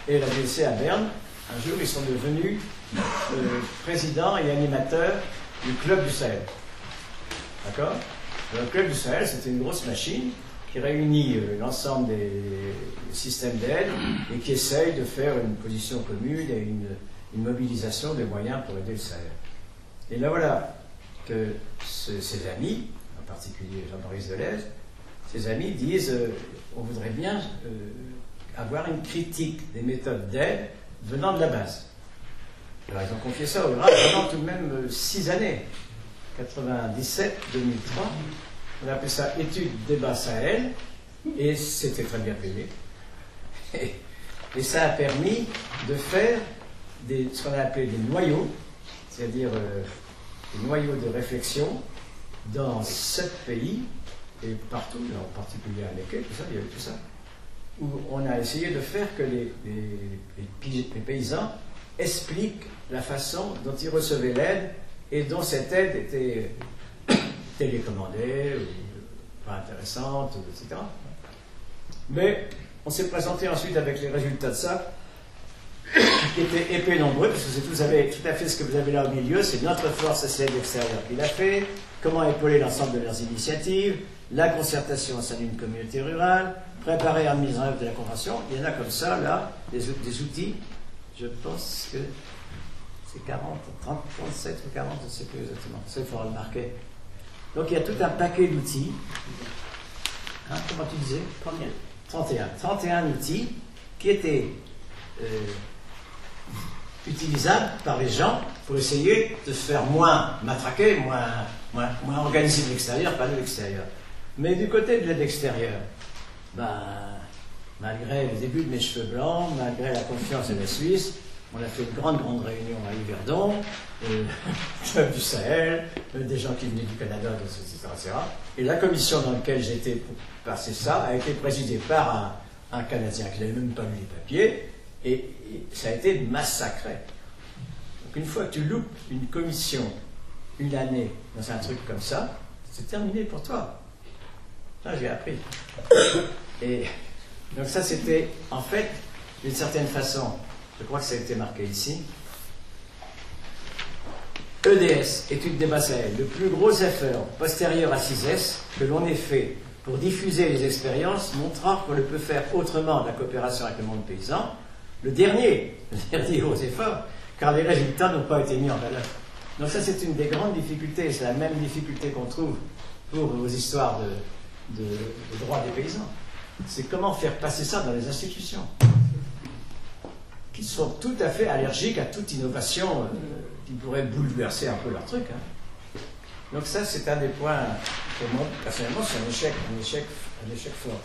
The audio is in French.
et la DLC à Berne. Un jour, ils sont devenus présidents et animateurs du Club du Sahel. D'accord? Le Club du Sahel, c'était une grosse machine qui réunit l'ensemble des systèmes d'aide et qui essaye de faire une position commune et une mobilisation des moyens pour aider le Sahel. Et là, voilà que ses amis, en particulier Jean-Maurice Deleuze, ses amis disent on voudrait bien avoir une critique des méthodes d'aide venant de la base. Alors ils ont confié ça au RAF pendant tout de même 6 années, 97, 2003. On a appelé ça étude débat Sahel, et c'était très bien payé. Et ça a permis de faire ce qu'on a appelé des noyaux, c'est-à-dire des noyaux de réflexion dans 7 pays, et partout, en particulier à Mekhe, tout ça, il y avait tout ça, où on a essayé de faire que les paysans expliquent la façon dont ils recevaient l'aide et dont cette aide était télécommandée, ou pas intéressante, etc. Mais on s'est présenté ensuite avec les résultats de ça, qui étaient épais et nombreux, parce que tout à fait ce que vous avez là au milieu, c'est notre force essentielle extérieure qui l'a fait, comment épauler l'ensemble de leurs initiatives, la concertation au sein d'une communauté rurale, préparer la mise en œuvre de la convention. Il y en a comme ça, là, des outils, je pense que c'est 40, 30, 37 ou 40, je ne sais plus exactement, ça il faudra le marquer. Donc il y a tout un paquet d'outils, hein, comment tu disais? 31 outils qui étaient utilisables par les gens pour essayer de se faire moins matraquer, moins organiser de l'extérieur, pas de l'extérieur. Mais du côté de l'aide extérieure, ben, malgré le début de mes cheveux blancs, malgré la confiance de la Suisse, on a fait une grande réunion à Yverdon, Club du Sahel, des gens qui venaient du Canada, etc. Et la commission dans laquelle j'étais pour passer ça a été présidée par un Canadien qui n'avait même pas lu les papiers, et ça a été massacré. Donc une fois que tu loupes une commission une année dans un truc comme ça, c'est terminé pour toi. Ça, j'ai appris. Et donc ça, c'était, en fait, d'une certaine façon, je crois que ça a été marqué ici, EDS, étude débat Sahel, le plus gros effort postérieur à 6S que l'on ait fait pour diffuser les expériences montrant qu'on ne peut faire autrement de la coopération avec le monde paysan, le dernier gros effort, car les résultats n'ont pas été mis en valeur. Donc ça, c'est une des grandes difficultés, c'est la même difficulté qu'on trouve pour vos histoires de droit des paysans. C'est comment faire passer ça dans les institutions, qui sont tout à fait allergiques à toute innovation qui pourrait bouleverser un peu leur truc. Hein. Donc ça, c'est un des points, pour moi, personnellement, c'est un échec fort.